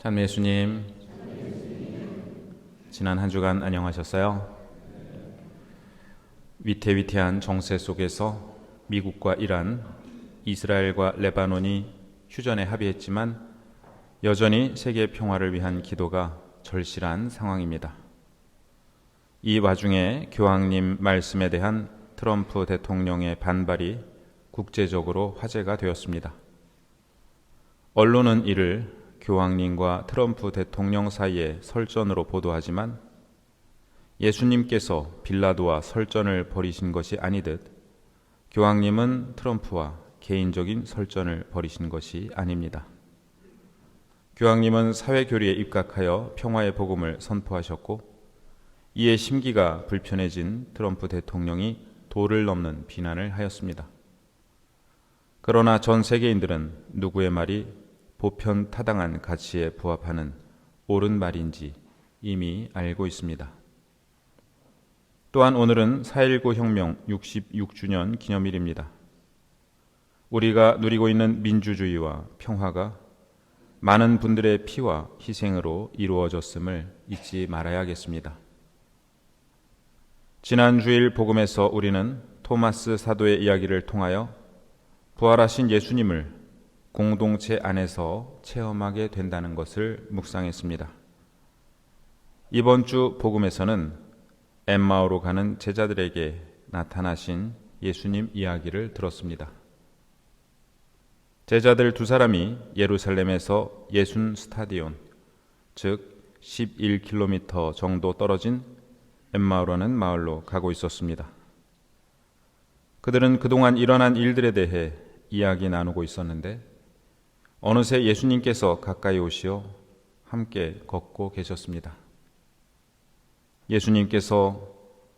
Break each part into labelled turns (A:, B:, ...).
A: 참 예수님, 지난 한 주간 안녕하셨어요? 위태위태한 정세 속에서 미국과 이란, 이스라엘과 레바논이 휴전에 합의했지만 여전히 세계 평화를 위한 기도가 절실한 상황입니다. 이 와중에 교황님 말씀에 대한 트럼프 대통령의 반발이 국제적으로 화제가 되었습니다. 언론은 이를 교황님과 트럼프 대통령 사이의 설전으로 보도하지만 예수님께서 빌라도와 설전을 벌이신 것이 아니듯 교황님은 트럼프와 개인적인 설전을 벌이신 것이 아닙니다. 교황님은 사회교리에 입각하여 평화의 복음을 선포하셨고 이에 심기가 불편해진 트럼프 대통령이 도를 넘는 비난을 하였습니다. 그러나 전 세계인들은 누구의 말이 보편타당한 가치에 부합하는 옳은 말인지 이미 알고 있습니다. 또한 오늘은 4.19 혁명 66주년 기념일입니다. 우리가 누리고 있는 민주주의와 평화가 많은 분들의 피와 희생으로 이루어졌음을 잊지 말아야겠습니다. 지난 주일 복음에서 우리는 토마스 사도의 이야기를 통하여 부활하신 예수님을 공동체 안에서 체험하게 된다는 것을 묵상했습니다. 이번 주 복음에서는 엠마오로 가는 제자들에게 나타나신 예수님 이야기를 들었습니다. 제자들 두 사람이 예루살렘에서 예순 스타디온, 즉 11km 정도 떨어진 엠마오라는 마을로 가고 있었습니다. 그들은 그동안 일어난 일들에 대해 이야기 나누고 있었는데 어느새 예수님께서 가까이 오시어 함께 걷고 계셨습니다. 예수님께서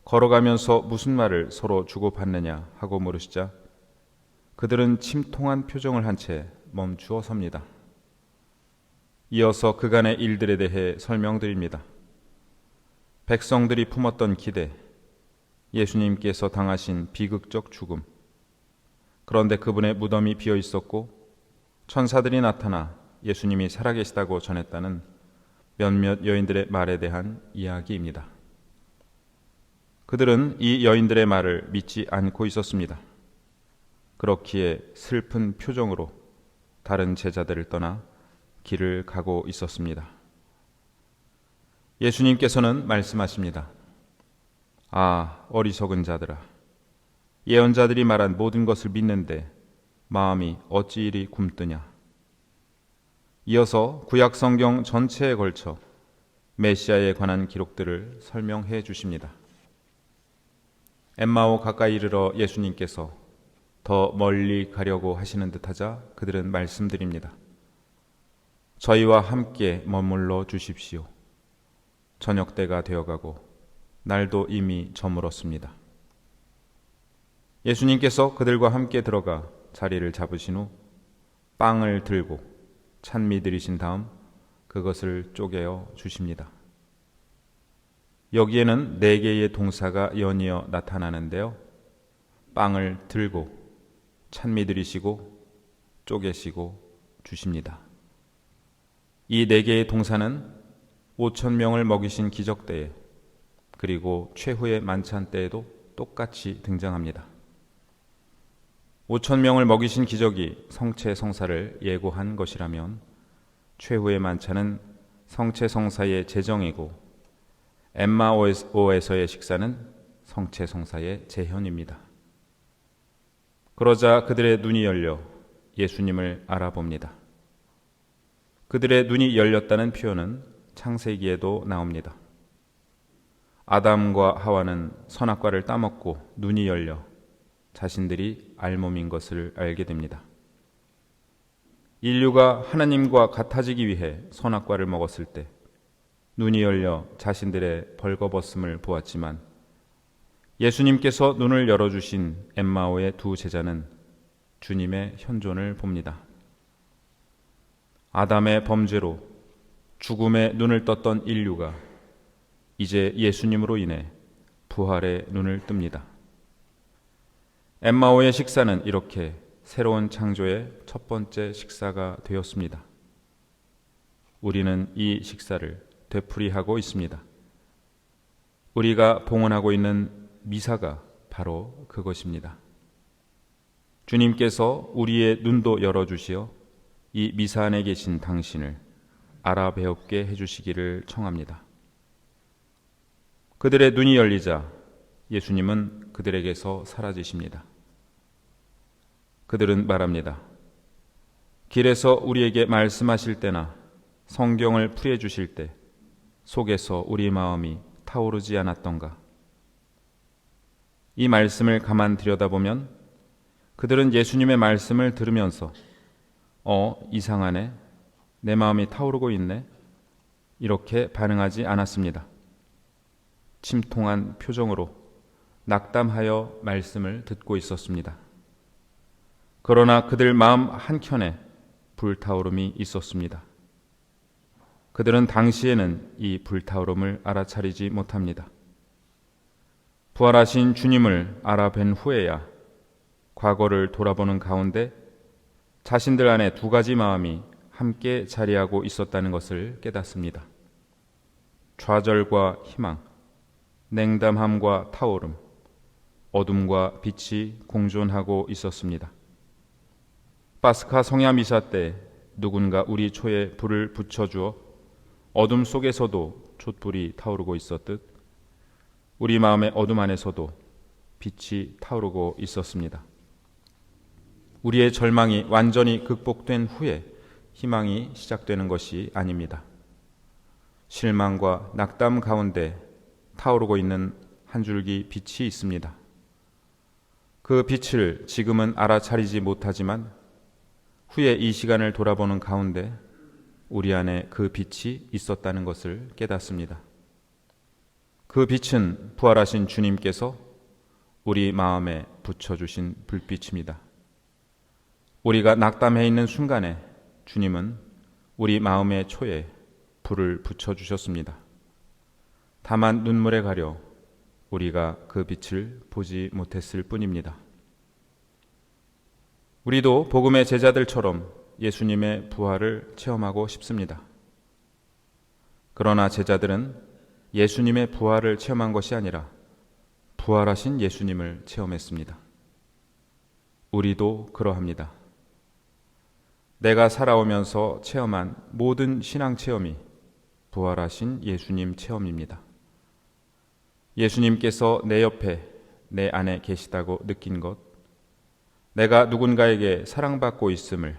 A: 걸어가면서 무슨 말을 서로 주고받느냐 하고 물으시자 그들은 침통한 표정을 한 채 멈추어 섭니다. 이어서 그간의 일들에 대해 설명드립니다. 백성들이 품었던 기대, 예수님께서 당하신 비극적 죽음, 그런데 그분의 무덤이 비어 있었고 천사들이 나타나 예수님이 살아계시다고 전했다는 몇몇 여인들의 말에 대한 이야기입니다. 그들은 이 여인들의 말을 믿지 않고 있었습니다. 그렇기에 슬픈 표정으로 다른 제자들을 떠나 길을 가고 있었습니다. 예수님께서는 말씀하십니다. 아, 어리석은 자들아, 예언자들이 말한 모든 것을 믿는데 마음이 어찌 이리 굼뜨냐. 이어서 구약 성경 전체에 걸쳐 메시아에 관한 기록들을 설명해 주십니다. 엠마오 가까이 이르러 예수님께서 더 멀리 가려고 하시는 듯하자 그들은 말씀드립니다. 저희와 함께 머물러 주십시오. 저녁 때가 되어가고 날도 이미 저물었습니다. 예수님께서 그들과 함께 들어가 자리를 잡으신 후 빵을 들고 찬미 드리신 다음 그것을 쪼개어 주십니다. 여기에는 4개의 동사가 연이어 나타나는데요. 빵을 들고 찬미 드리시고 쪼개시고 주십니다. 이 4개의 동사는 5,000명을 먹이신 기적 때에 그리고 최후의 만찬 때에도 똑같이 등장합니다. 5,000명을 먹이신 기적이 성체성사를 예고한 것이라면 최후의 만찬은 성체성사의 재정이고 엠마오에서의 식사는 성체성사의 재현입니다. 그러자 그들의 눈이 열려 예수님을 알아봅니다. 그들의 눈이 열렸다는 표현은 창세기에도 나옵니다. 아담과 하와는 선악과를 따먹고 눈이 열려 자신들이 알몸인 것을 알게 됩니다. 인류가 하나님과 같아지기 위해 선악과를 먹었을 때 눈이 열려 자신들의 벌거벗음을 보았지만 예수님께서 눈을 열어주신 엠마오의 두 제자는 주님의 현존을 봅니다. 아담의 범죄로 죽음의 눈을 떴던 인류가 이제 예수님으로 인해 부활의 눈을 뜹니다. 엠마오의 식사는 이렇게 새로운 창조의 첫 번째 식사가 되었습니다. 우리는 이 식사를 되풀이하고 있습니다. 우리가 봉헌하고 있는 미사가 바로 그것입니다. 주님께서 우리의 눈도 열어주시어 이 미사 안에 계신 당신을 알아배웁게 해주시기를 청합니다. 그들의 눈이 열리자 예수님은 그들에게서 사라지십니다. 그들은 말합니다. 길에서 우리에게 말씀하실 때나 성경을 풀이해 주실 때 속에서 우리 마음이 타오르지 않았던가? 이 말씀을 가만 들여다보면 그들은 예수님의 말씀을 들으면서 이상하네, 내 마음이 타오르고 있네, 이렇게 반응하지 않았습니다. 침통한 표정으로 낙담하여 말씀을 듣고 있었습니다. 그러나 그들 마음 한켠에 불타오름이 있었습니다. 그들은 당시에는 이 불타오름을 알아차리지 못합니다. 부활하신 주님을 알아뵌 후에야 과거를 돌아보는 가운데 자신들 안에 두 가지 마음이 함께 자리하고 있었다는 것을 깨닫습니다. 좌절과 희망, 냉담함과 타오름, 어둠과 빛이 공존하고 있었습니다. 파스카 성야 미사 때 누군가 우리 초에 불을 붙여주어 어둠 속에서도 촛불이 타오르고 있었듯 우리 마음의 어둠 안에서도 빛이 타오르고 있었습니다. 우리의 절망이 완전히 극복된 후에 희망이 시작되는 것이 아닙니다. 실망과 낙담 가운데 타오르고 있는 한 줄기 빛이 있습니다. 그 빛을 지금은 알아차리지 못하지만 후에 이 시간을 돌아보는 가운데 우리 안에 그 빛이 있었다는 것을 깨닫습니다. 그 빛은 부활하신 주님께서 우리 마음에 붙여주신 불빛입니다. 우리가 낙담해 있는 순간에 주님은 우리 마음의 초에 불을 붙여주셨습니다. 다만 눈물에 가려 우리가 그 빛을 보지 못했을 뿐입니다. 우리도 복음의 제자들처럼 예수님의 부활을 체험하고 싶습니다. 그러나 제자들은 예수님의 부활을 체험한 것이 아니라 부활하신 예수님을 체험했습니다. 우리도 그러합니다. 내가 살아오면서 체험한 모든 신앙 체험이 부활하신 예수님 체험입니다. 예수님께서 내 옆에, 내 안에 계시다고 느낀 것, 내가 누군가에게 사랑받고 있음을,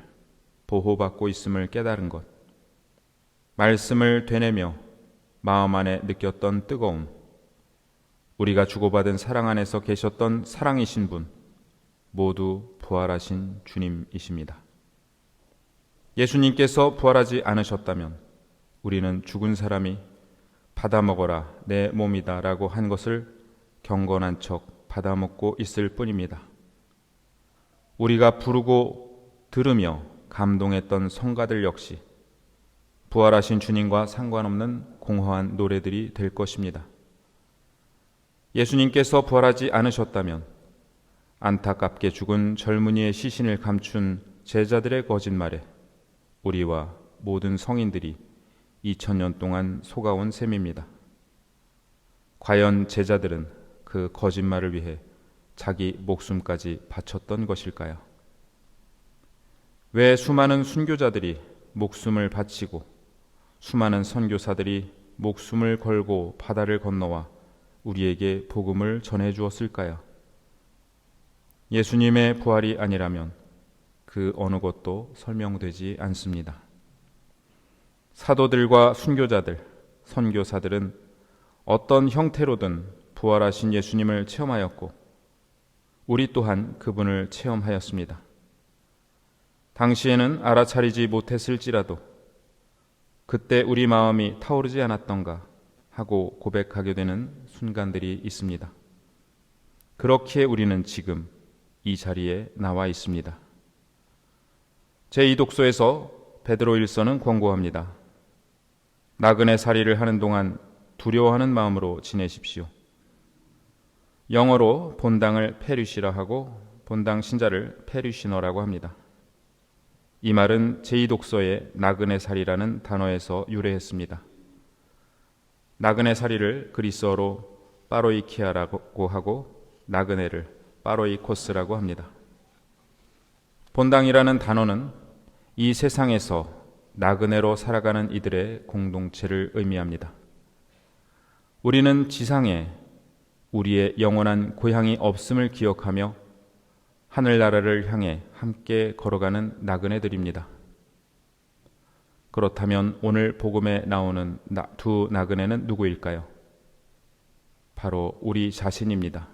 A: 보호받고 있음을 깨달은 것, 말씀을 되뇌며 마음 안에 느꼈던 뜨거움, 우리가 주고받은 사랑 안에서 계셨던 사랑이신 분, 모두 부활하신 주님이십니다. 예수님께서 부활하지 않으셨다면 우리는 죽은 사람이 받아먹어라 내 몸이다 라고 한 것을 경건한 척 받아먹고 있을 뿐입니다. 우리가 부르고 들으며 감동했던 성가들 역시 부활하신 주님과 상관없는 공허한 노래들이 될 것입니다. 예수님께서 부활하지 않으셨다면 안타깝게 죽은 젊은이의 시신을 감춘 제자들의 거짓말에 우리와 모든 성인들이 2000년 동안 속아온 셈입니다. 과연 제자들은 그 거짓말을 위해 자기 목숨까지 바쳤던 것일까요? 왜 수많은 순교자들이 목숨을 바치고 수많은 선교사들이 목숨을 걸고 바다를 건너와 우리에게 복음을 전해 주었을까요? 예수님의 부활이 아니라면 그 어느 것도 설명되지 않습니다. 사도들과 순교자들, 선교사들은 어떤 형태로든 부활하신 예수님을 체험하였고 우리 또한 그분을 체험하였습니다. 당시에는 알아차리지 못했을지라도 그때 우리 마음이 타오르지 않았던가 하고 고백하게 되는 순간들이 있습니다. 그렇기에 우리는 지금 이 자리에 나와 있습니다. 제2독서에서 베드로 1서는 권고합니다. 나그네 살이를 하는 동안 두려워하는 마음으로 지내십시오. 영어로 본당을 페리시라 하고 본당 신자를 페리시너라고 합니다. 이 말은 제2독서의 나그네 살이라는 단어에서 유래했습니다. 나그네 살이를 그리스어로 파로이키아라고 하고 나그네를 파로이코스라고 합니다. 본당이라는 단어는 이 세상에서 나그네로 살아가는 이들의 공동체를 의미합니다. 우리는 지상에 우리의 영원한 고향이 없음을 기억하며 하늘나라를 향해 함께 걸어가는 나그네들입니다. 그렇다면 오늘 복음에 나오는 두 나그네는 누구일까요? 바로 우리 자신입니다.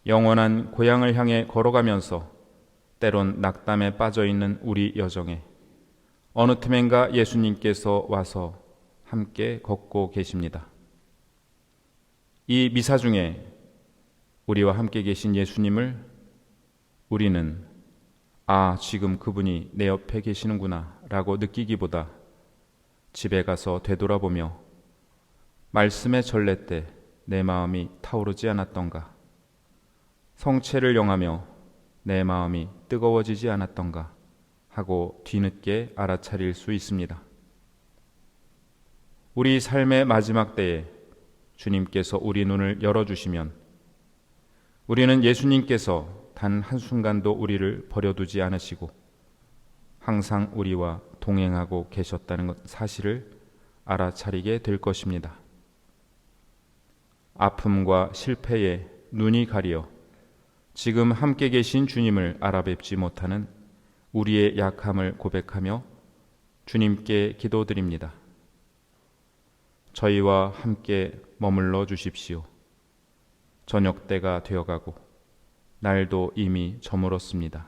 A: 영원한 고향을 향해 걸어가면서 때론 낙담에 빠져있는 우리 여정에 어느 틈엔가 예수님께서 와서 함께 걷고 계십니다. 이 미사 중에 우리와 함께 계신 예수님을 우리는 지금 그분이 내 옆에 계시는구나 라고 느끼기보다 집에 가서 되돌아보며 말씀의 전례 때 내 마음이 타오르지 않았던가, 성체를 영하며 내 마음이 뜨거워지지 않았던가 하고 뒤늦게 알아차릴 수 있습니다. 우리 삶의 마지막 때에 주님께서 우리 눈을 열어주시면 우리는 예수님께서 단 한순간도 우리를 버려두지 않으시고 항상 우리와 동행하고 계셨다는 사실을 알아차리게 될 것입니다. 아픔과 실패에 눈이 가려 지금 함께 계신 주님을 알아뵙지 못하는 우리의 약함을 고백하며 주님께 기도드립니다. 저희와 함께 머물러 주십시오. 저녁 때가 되어가고 날도 이미 저물었습니다.